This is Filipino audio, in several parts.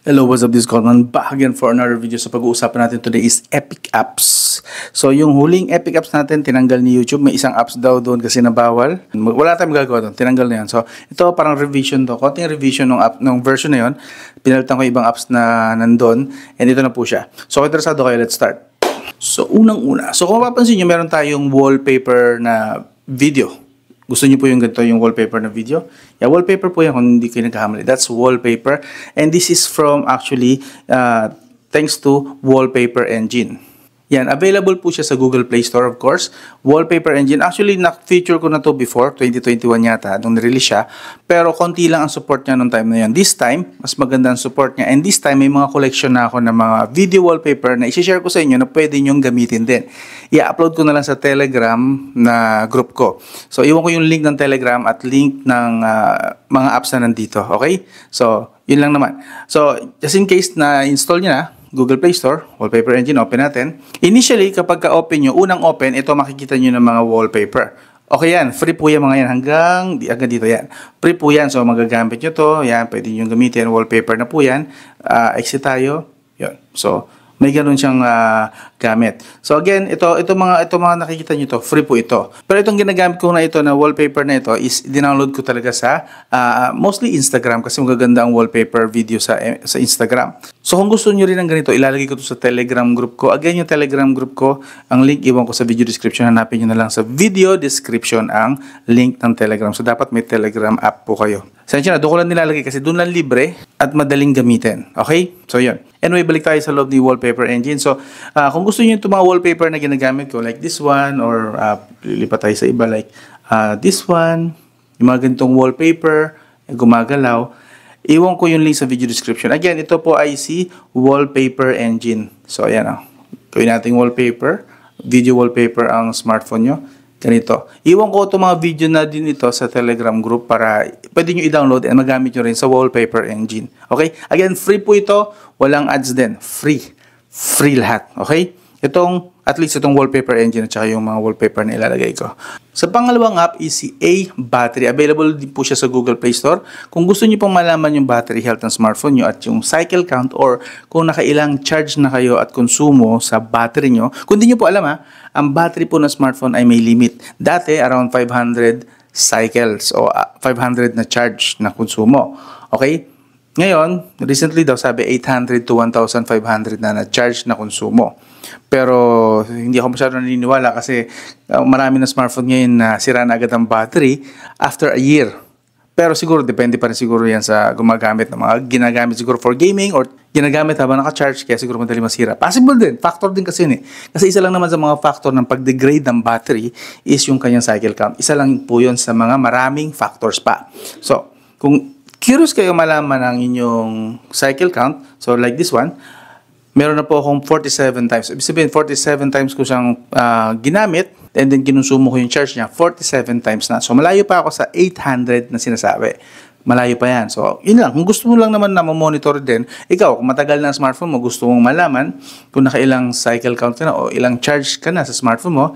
Hello, what's up? This is Coleman back again for another video. So pag-uusapan natin today is Epic Apps. So yung huling Epic Apps natin, tinanggal ni YouTube. May isang apps daw doon kasi nabawal. Wala tayong magagawa doon. Tinanggal na yan. So ito parang revision to. Konting revision ng app, ng version na yon. Pinalitan ko ibang apps na nandun. And ito na po siya. So kung interesado kayo, let's start. So unang-una. So kung mapapansin nyo, meron tayong wallpaper na video. Gusto niyo po yung ganito, yung wallpaper na video? Yeah, wallpaper po yan kung hindi kayo nagkakamali. That's wallpaper. And this is from actually, thanks to Wallpaper Engine. Yan, available po siya sa Google Play Store of course. Wallpaper Engine. Actually, na-feature ko na to before, 2021 yata, nung nirelease siya. Pero konti lang ang support niya nung time na yan. This time, mas maganda ang support niya. And this time, may mga collection na ako ng mga video wallpaper na i-share ko sa inyo na pwede nyong gamitin din. I-upload ko na lang sa Telegram na group ko. So, iwan ko yung link ng Telegram at link ng mga apps na nandito. Okay? So, yun lang naman. So, just in case na install nyo na, Google Play Store, Wallpaper Engine, open natin. Initially, kapag ka-open nyo, unang open, ito makikita nyo ng mga wallpaper. Okay yan, free po yan mga yan, hanggang dito yan. Free po yan, so magagamit nyo to, yan, pwede nyo gamitin, wallpaper na po yan. Exit tayo, yun. So, may ganun siyang gamit. So again, ito mga nakikita niyo to, free po ito. Pero itong ginagamit ko na ito na wallpaper na ito is dinownload ko talaga sa mostly Instagram kasi magaganda ang wallpaper video sa Instagram. So kung gusto niyo rin ng ganito, ilalagay ko to sa Telegram group ko. Again, yung Telegram group ko, ang link iwan ko sa video description. Hanapin niyo na lang sa video description ang link ng Telegram. So dapat may Telegram app po kayo. Sensya na, doon ko lang nilalagay kasi doon lang libre at madaling gamitin. Okay? So yun. Anyway, balik tayo sa loob ni Wallpaper Engine. So, kung gusto niyo itong mga wallpaper na ginagamit ko, like this one, or lilipat tayo sa iba, like this one, yung mga ganitong wallpaper, gumagalaw, iwan ko yung link sa video description. Again, ito po ay si Wallpaper Engine. So, ayan o. Gawin natin wallpaper, video wallpaper ang smartphone nyo. Ganito. Iwan ko itong mga video na din ito sa Telegram group para pwede nyo i-download and magamit nyo rin sa Wallpaper Engine. Okay? Again, free po ito. Walang ads din. Free. Free lahat. Okay? At least itong Wallpaper Engine at saka yung mga wallpaper na ilalagay ko. Sa pangalawang app is si A-Battery. Available din po siya sa Google Play Store. Kung gusto niyo pong malaman yung battery health ng smartphone nyo at yung cycle count or kung nakailang charge na kayo at konsumo sa battery nyo, kung di nyo po alam ang battery po ng smartphone ay may limit. Dati around 500 cycles o 500 na charge na konsumo. Okay? Ngayon, recently daw sabi 800 to 1,500 na charge na konsumo. Pero hindi ako masyado naniniwala kasi marami na smartphone ngayon na sira na agad ang battery after a year. Pero siguro depende pa rin siguro yan sa gumagamit ng mga ginagamit siguro for gaming or ginagamit habang naka-charge kaya siguro madali masira. Possible din, factor din kasi yun eh. Kasi isa lang naman sa mga factor ng pag-degrade ng battery is yung kanyang cycle count. Isa lang po yun sa mga maraming factors pa. So, kung curious kayo malaman ang inyong cycle count, so like this one, meron na po akong 47 times. Ibig sabihin, 47 times ko siyang ginamit and then kinonsumo ko yung charge niya 47 times na. So, malayo pa ako sa 800 na sinasabi. Malayo pa yan. So, yun lang. Kung gusto mo lang naman na monitor din, ikaw, kung matagal na ang smartphone mo, gusto mong malaman kung nakailang cycle count ka na o ilang charge ka na sa smartphone mo,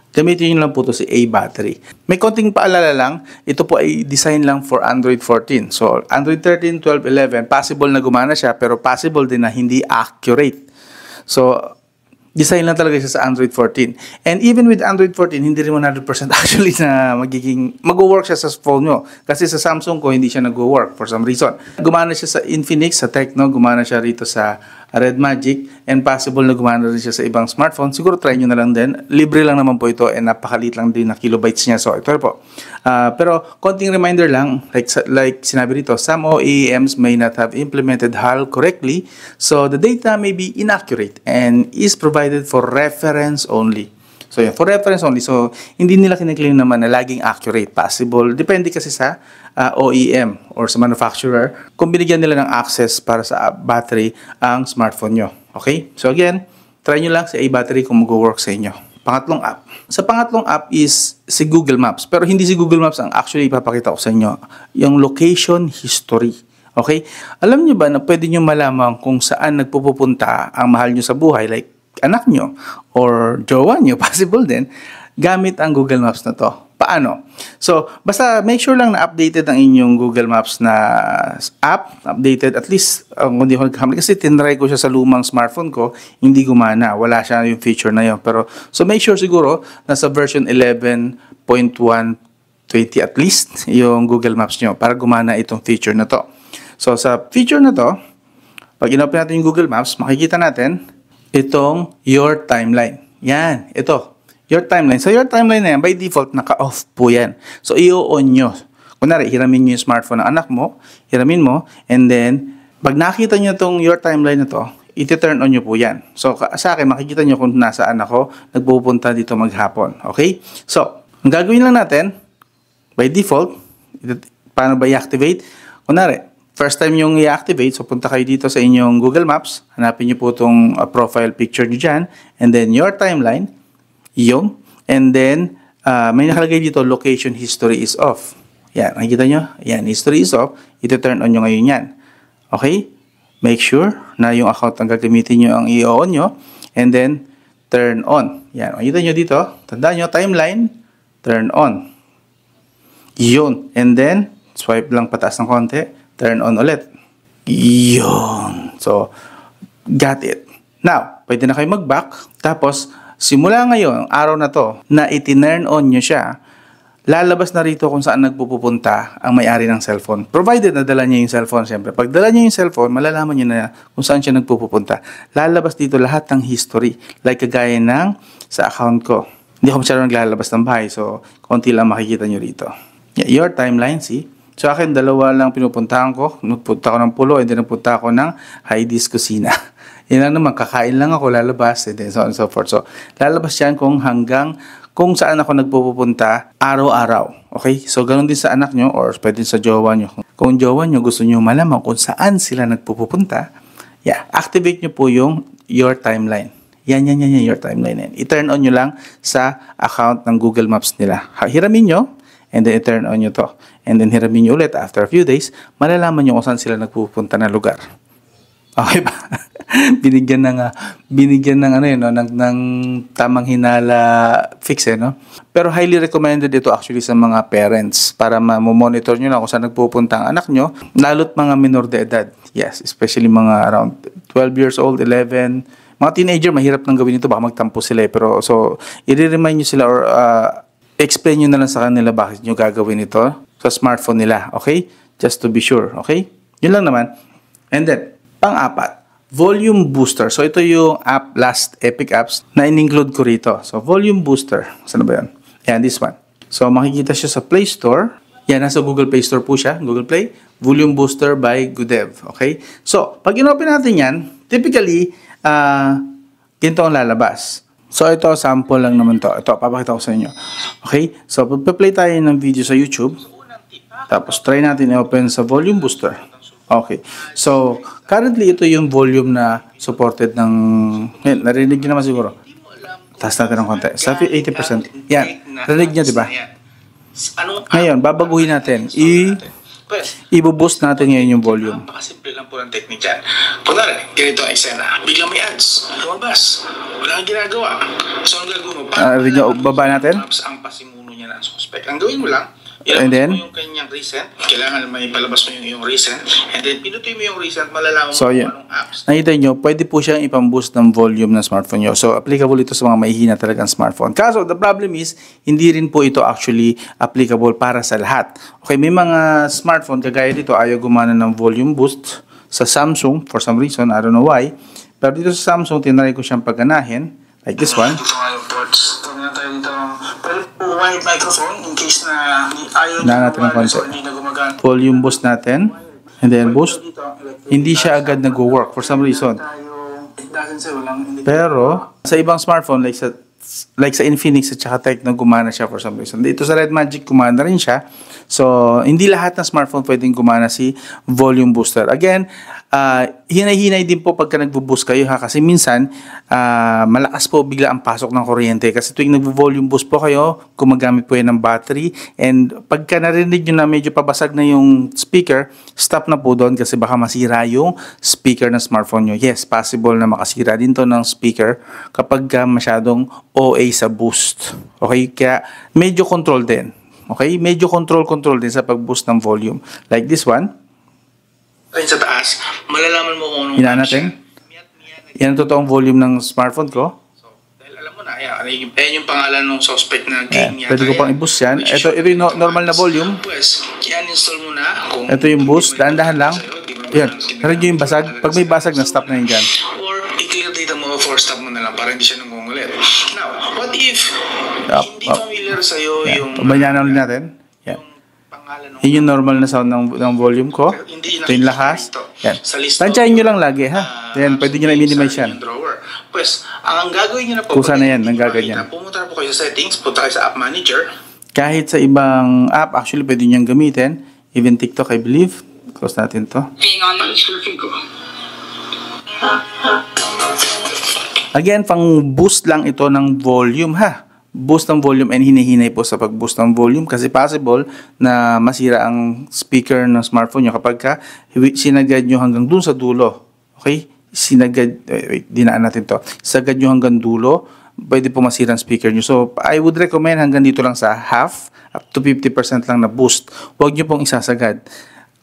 gamitin nyo lang po ito si A-Battery. May konting paalala lang, ito po ay design lang for Android 14. So, Android 13, 12, 11, possible na gumana siya, pero possible din na hindi accurate. So, design lang talaga siya sa Android 14. And even with Android 14, hindi rin 100% actually na mag-work siya sa phone nyo. Kasi sa Samsung ko, hindi siya nag-work for some reason. Gumana siya sa Infinix, sa Tecno, gumana siya rito sa Red Magic, and possible na gumana rin siya sa ibang smartphone. Siguro try nyo na lang din. Libre lang naman po ito and napakalit lang din na kilobytes niya. So, ito po. Pero, konting reminder lang, like sinabi rito, some OEMs may not have implemented HAL correctly, so the data may be inaccurate and is provided for reference only. So, yun, for reference only. So, hindi nila kiniklaim naman na laging accurate. Possible. Depende kasi sa OEM or sa manufacturer kung binigyan nila ng access para sa battery ang smartphone nyo. Okay? So, again, try nyo lang si A-Battery kung mag-work sa inyo. Pangatlong app. Sa pangatlong app is si Google Maps. Pero hindi si Google Maps ang actually ipapakita ko sa inyo. Yung location history. Okay? Alam nyo ba na pwede nyo malaman kung saan nagpupunta ang mahal nyo sa buhay? Like, anak nyo or jowa nyo, possible din. gamit ang Google Maps na to. Paano? So, basta make sure lang na updated ang inyong Google Maps na app, updated at least, kung hindi ko nagkamali, kasi tinry ko siya sa lumang smartphone ko, hindi gumana, wala siya yung feature na yun. Pero, so make sure siguro, nasa version 11.120 at least, yung Google Maps nyo, para gumana itong feature na to. So, sa feature na to, pag in-open natin yung Google Maps, makikita natin, itong Your Timeline. Yan, ito. Your Timeline. So, Your Timeline na yan, by default, naka-off po yan. So, i-on nyo. Kunwari, hiramin nyo yung smartphone ng anak mo, hiramin mo, and then, pag nakita nyo itong Your Timeline na to, iti-turn on nyo po yan. So, sa akin, makikita nyo kung nasaan ako, nagpupunta dito maghapon. Okay? So, ang gagawin lang natin, by default, paano ba i-activate? Kunwari, first time yung i-activate, so punta kayo dito sa inyong Google Maps, hanapin nyo po itong profile picture nyo dyan, and then Your Timeline, yung, and then, may nakalagay dito, location history is off. Yan, nakikita nyo? Yan, history is off. Ito-turn on nyo ngayon yan. Okay? Make sure na yung account ang gagamitin nyo ang i-on nyo. And then, turn on. Yan, nakikita nyo dito. Tandaan nyo, timeline, turn on. Yun. And then, swipe lang pataas ng konti. Turn on ulit. Yun. So, got it. Now, pwede na kayo mag-back. Tapos, simula ngayon, araw na to, na itinurn on nyo siya, lalabas na rito kung saan nagpupunta ang may-ari ng cellphone. Provided na dala niya yung cellphone, siyempre. Pag dala niya yung cellphone, malalaman niyo na kung saan siya nagpupunta. Lalabas dito lahat ng history. Like kagaya ng sa account ko. Hindi ako masyadong naglalabas ng bahay, so konti lang makikita nyo rito. Yeah, Your Timeline, see? So akin, dalawa lang pinupuntahan ko. Nagpunta ko ng Pulo, and then nagpunta ako ng Heidi's Kusina. Yan lang naman, kakain lang ako, lalabas, and then so on and so forth. So, lalabas yan kung hanggang kung saan ako nagpupunta araw-araw. Okay? So, ganun din sa anak nyo or pwede sa jowa nyo. Kung jowa nyo gusto nyo malaman kung saan sila nagpupunta, yeah, activate nyo po yung Your Timeline. Yan, Your Timeline. I-turn on nyo lang sa account ng Google Maps nila. Hiramin nyo, and then i-turn on nyo to. And then hiramin nyo ulit after a few days, malalaman nyo kung saan sila nagpupunta na lugar. Okay ba? binigyan ng ano yun, no? ng tamang hinala fix no? Pero highly recommended ito actually sa mga parents para ma-monitor nyo na kung saan nagpupunta ang anak nyo, lalo't mga minor de edad. Yes, especially mga around 12 years old, 11, mga teenager, mahirap nang gawin ito, baka magtampo sila pero so, i-remind nyo sila or explain nyo na lang sa kanila bakit nyo gagawin ito sa smartphone nila, okay? Just to be sure, okay? Yun lang naman. And then, pang-apat, Volume Booster. So, ito yung app, last Epic Apps na in-include ko rito. So, Volume Booster. Saan ba yun? Yan, this one. So, makikita siya sa Play Store. Yan, nasa Google Play Store po siya. Google Play. Volume Booster by Goodev. Okay? So, pag in-open natin yan, typically, ganito ang lalabas. So, ito, sample lang naman to. Ito, papakita ko sa inyo. Okay? So, pag-play tayo ng video sa YouTube. Tapos, try natin i-open sa Volume Booster. Okay. So, currently, ito yung volume na supported ng... Yan, narinig nyo naman siguro. Taas natin ng konti. Sa 80%. Yan. Narinig nyo, diba? Ngayon, babaguhin natin. I-boost natin ngayon yung volume. Napakasimple lang po ng technique dyan. Kunwari, ganito ang eksena. Biglang may ads. Lumabas. Wala kang ginagawa. So, ang gagawin mo, baba natin. Ang pasimuno niya ng suspect. Ang gawin mo lang, and then, mo yung kanyang recent. Kailangan may palabas mo yung recent. And then, pinutoy mo yung recent, malalaman mo so, kung anong apps. Nakita nyo, pwede po siyang ipang-boost ng volume ng smartphone nyo. So, applicable ito sa mga mahihina talagang smartphone. Kaso, the problem is, hindi rin po ito actually applicable para sa lahat. Okay, may mga smartphone, kagaya dito, ayaw gumana ng volume boost. Sa Samsung, for some reason, I don't know why. Pero dito sa Samsung, tinry ko siyang pagganahin. Like this one. Wide microphone in case na ayaw natin ng konti. Volume boost natin. And then boost. Hindi siya agad nag-work for some reason. Pero sa ibang smartphone like sa Infinix at saka Tecno gumana siya for some reason. Dito sa Red Magic gumana rin siya. So, hindi lahat ng smartphone pwedeng gumana si volume booster. Again, hinay-hinay din po pagka nagbo-boost kayo ha, kasi minsan malakas po bigla ang pasok ng kuryente kasi tuwing nagvo-volume boost po kayo, gumagamit po yan ng battery, and pagka narinig nyo na medyo pabasag na yung speaker, stop na po doon kasi baka masira yung speaker ng smartphone nyo. Yes, possible na makasira din to ng speaker kapag masyadong OA sa boost. Okay, kaya medyo control din. Okay, medyo control din sa pag-boost ng volume. Like this one. Sa taas, malalaman mo kung anong Hinaan natin. Yan ang totoong volume ng smartphone ko. So, dahil alam mo na, yan yung pangalan ng suspect na Ayan, game pwede ko pang i-boost yan. Ito yung normal na volume. Pues, i-uninstall mo na. Ito yung boost, dahan-dahan lang. Yan, narinig nyo yung basag. Pag may basag na, stop na yun dyan. Or, i-clear data mo, for stop mo na lang para hindi siya nangungulit. Now, what if hindi familiar sa'yo yung Pabanyanan ulit natin. Yan. pangalan ng Yun yung normal na sound ng volume ko. Ito yung lakas. Yan. Tansyahin nyo lang lagi ha. Yan, pwede nyo na i-minimize yan. Pues, ang gagawin nyo na po, Kusa na yan, ang gaganyan. pumunta na po kayo sa settings, punta kayo sa app manager. Kahit sa ibang app, actually pwede nyo gamitin. Even TikTok, I believe. Close natin to. Being on surfing ko. Again, pang boost lang ito ng volume ha. Boost ng volume and hinihinay po sa pag-boost ng volume kasi possible na masira ang speaker ng smartphone nyo kapag sinagad nyo hanggang dun sa dulo. Okay? Dinaan natin to. Sagad nyo hanggang dulo, pwede po masira ang speaker nyo. So, I would recommend hanggang dito lang sa half, up to 50% lang na boost. Huwag nyo pong isasagad.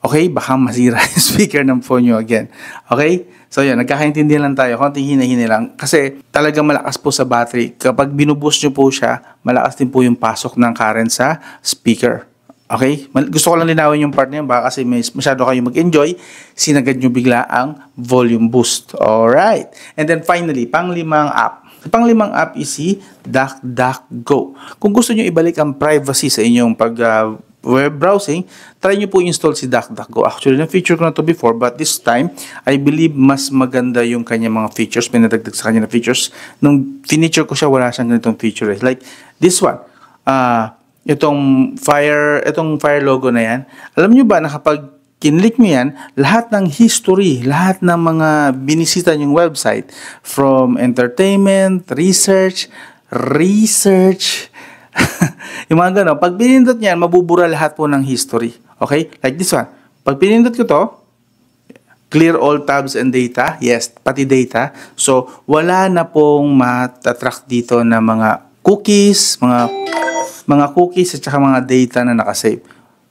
Okay? Baka masira yung speaker ng phone nyo again. Okay? So, yun. Nagkakaintindihan lang tayo. Konting hina-hina lang. Kasi talagang malakas po sa battery. Kapag binuboost nyo po siya, malakas din po yung pasok ng current sa speaker. Okay? Gusto ko lang linawin yung part na yun. Baka kasi masyado kayo mag-enjoy, sinagad nyo bigla ang volume boost. Alright. And then finally, pang-limang app. Pang-limang app is si DuckDuckGo. Kung gusto nyo ibalik ang privacy sa inyong web browsing, try nyo po install si DuckDuckGo. Actually, na-feature ko na to before, but this time, I believe mas maganda yung kanya mga features. May nadagdag sa kanya na features. Nung feature ko siya, wala siyang ganitong feature. Like this one. Itong fire logo na yan. Alam nyo ba na kapag kinlik nyo yan, lahat ng history, lahat ng mga binisita nyong website, from entertainment, research, yung mga gano'n, pag pinindot niyan, mabubura lahat po ng history. Okay? Like this one. Pag pinindot ko to, clear all tabs and data. Yes, pati data. So, wala na pong matatrack dito na mga cookies, mga cookies at saka mga data na nakasave.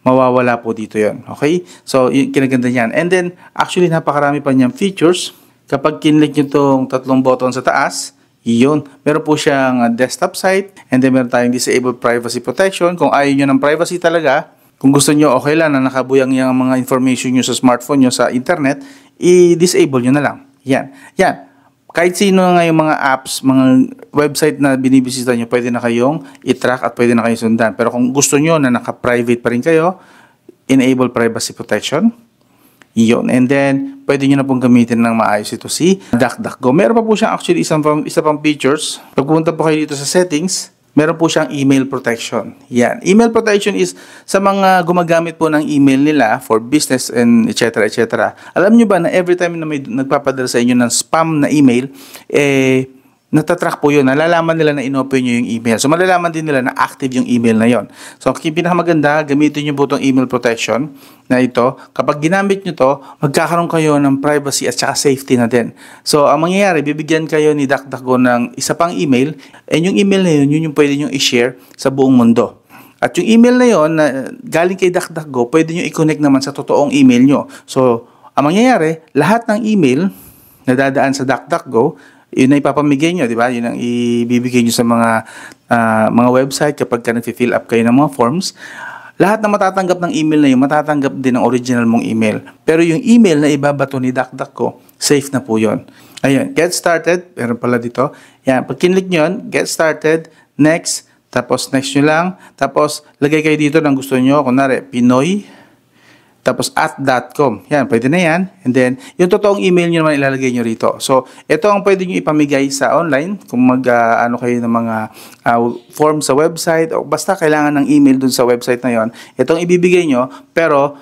Mawawala po dito yon. Okay? So, yung kinaganda niyan. And then, actually, napakarami pa niyang features. Kapag kinlik nyo itong tatlong button sa taas, yun. Meron po siyang desktop site, and then meron tayong disable privacy protection. Kung ayaw nyo ng privacy talaga, kung gusto nyo okay lang na nakabuyang yung mga information nyo sa smartphone nyo sa internet, i-disable nyo na lang. Yan. Yan. Kahit sino nga yung mga apps, mga website na binibisita nyo, pwede na kayong i-track at pwede na kayong sundan. Pero kung gusto nyo na naka-private pa rin kayo, enable privacy protection. Yun. And then, pwede nyo na pong gamitin ng maayos ito si DuckDuckGo. Meron pa po siyang actually isa pang features. Pag pumunta po kayo dito sa settings, meron po siyang email protection. Yan. Email protection is sa mga gumagamit po ng email nila for business and etc. etc. Alam nyo ba na every time na may nagpapadala sa inyo ng spam na email, natatrack po yun. Nalalaman nila na inopen nyo yung email. So, malalaman din nila na active yung email na yon. So, ang pinakamaganda, gamitin nyo po itong email protection na ito. Kapag ginamit nyo to, magkakaroon kayo ng privacy at saka safety na din. So, ang mangyayari, bibigyan kayo ni DuckDuckGo ng isa pang email, and yung email na yun, yun yung pwede nyo i-share sa buong mundo. At yung email na yun, na galing kay DuckDuckGo, pwede nyo i-connect naman sa totoong email nyo. So, ang mangyayari, lahat ng email na dadaan sa DuckDuckGo, yun na ipapamigay nyo, di ba? Yun ang ibibigay nyo sa mga website kapag nag-fill up kayo ng mga forms. Lahat na matatanggap ng email na yun, matatanggap din ang original mong email. Pero yung email na ibabato ni DuckDuckGo, safe na po yun. Ayun, get started. Meron pala dito. Yan, pag kinlik nyo yun, get started, next, tapos next nyo lang. Tapos, lagay kayo dito ng gusto nyo. Kunwari, Pinoy tapos @.com. Yan, pwede na yan. And then, yung totoong email nyo naman ilalagay nyo rito. So, ito ang pwede nyo ipamigay sa online kung ano kayo ng mga form sa website o basta kailangan ng email dun sa website na yon. Itong ibibigay nyo, pero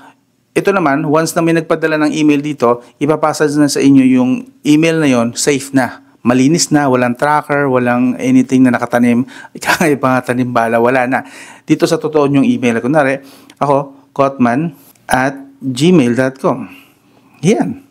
ito naman, once na may nagpadala ng email dito, ipapasa na sa inyo yung email na yon, safe na. Malinis na, walang tracker, walang anything na nakatanim, kaya pa tanim bala, wala na. Dito sa totoo yung email. Kunwari, ako, kotman@gmail.com. Yan.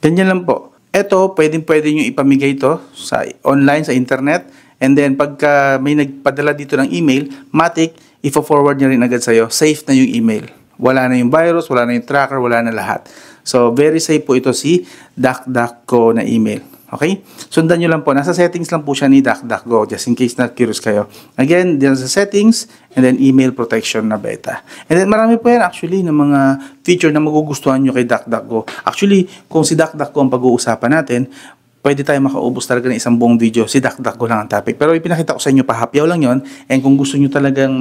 Ganyan lang po. Ito, pwede nyo ipamigay ito sa online, sa internet. And then, pagka may nagpadala dito ng email, matik, ifo-forward nyo rin agad sa'yo. Safe na yung email. Wala na yung virus, wala na yung tracker, wala na lahat. So, very safe po ito si DuckDuckGo na email. Okay? Sundan nyo lang po. Nasa settings lang po siya ni DuckDuckGo just in case na curious kayo. Again, dyan sa settings and then email protection na beta. And then marami po yan actually ng mga feature na magugustuhan nyo kay DuckDuckGo. Actually, kung si DuckDuckGo ang pag-uusapan natin, pwede tayo makaubos talaga ng isang buong video. Si DuckDuckGo lang ang topic. Pero ipinakita ko sa inyo, pahapyaw lang yon. And kung gusto nyo talagang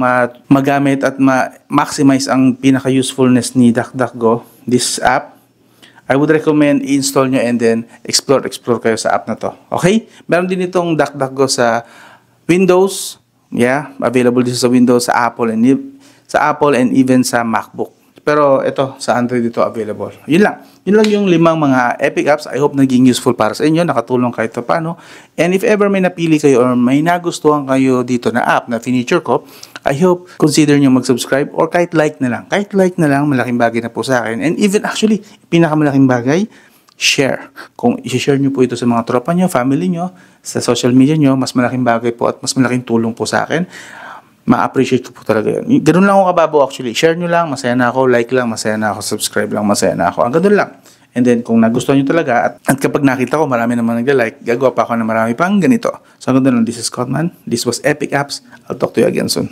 magamit at ma-maximize ang pinaka-usefulness ni DuckDuckGo, this app, I would recommend i-install nyo and then explore kayo sa app na to. Okay? Meron din itong DuckDuckGo sa Windows. Yeah, available din sa Windows, sa Apple and even sa MacBook. Pero ito, sa Android ito available. Yun lang. Yun lang yung 5 mga Epic apps. I hope naging useful para sa inyo. Nakatulong kahit paano. And if ever may napili kayo or may nagustuhan kayo dito na app na feature ko, I hope consider nyo mag-subscribe or kahit like na lang. Kahit like na lang, malaking bagay na po sa akin. And even actually, pinakamalaking bagay, share. Kung i-share nyo po ito sa mga tropa nyo, family nyo, sa social media nyo, mas malaking bagay po at mas malaking tulong po sa akin. Ma-appreciate ko po talaga yun. Ganun lang ako kababo actually. Share nyo lang, masaya na ako. Like lang, masaya na ako. Subscribe lang, masaya na ako. Ang ganun lang. And then, kung nagustuhan nyo talaga, at kapag nakita ko, marami naman nag-like, gagawa pa ako na marami pang ganito. So, ang ganun lang. This is Kotman. This was Epic Apps. I'll talk to you again soon.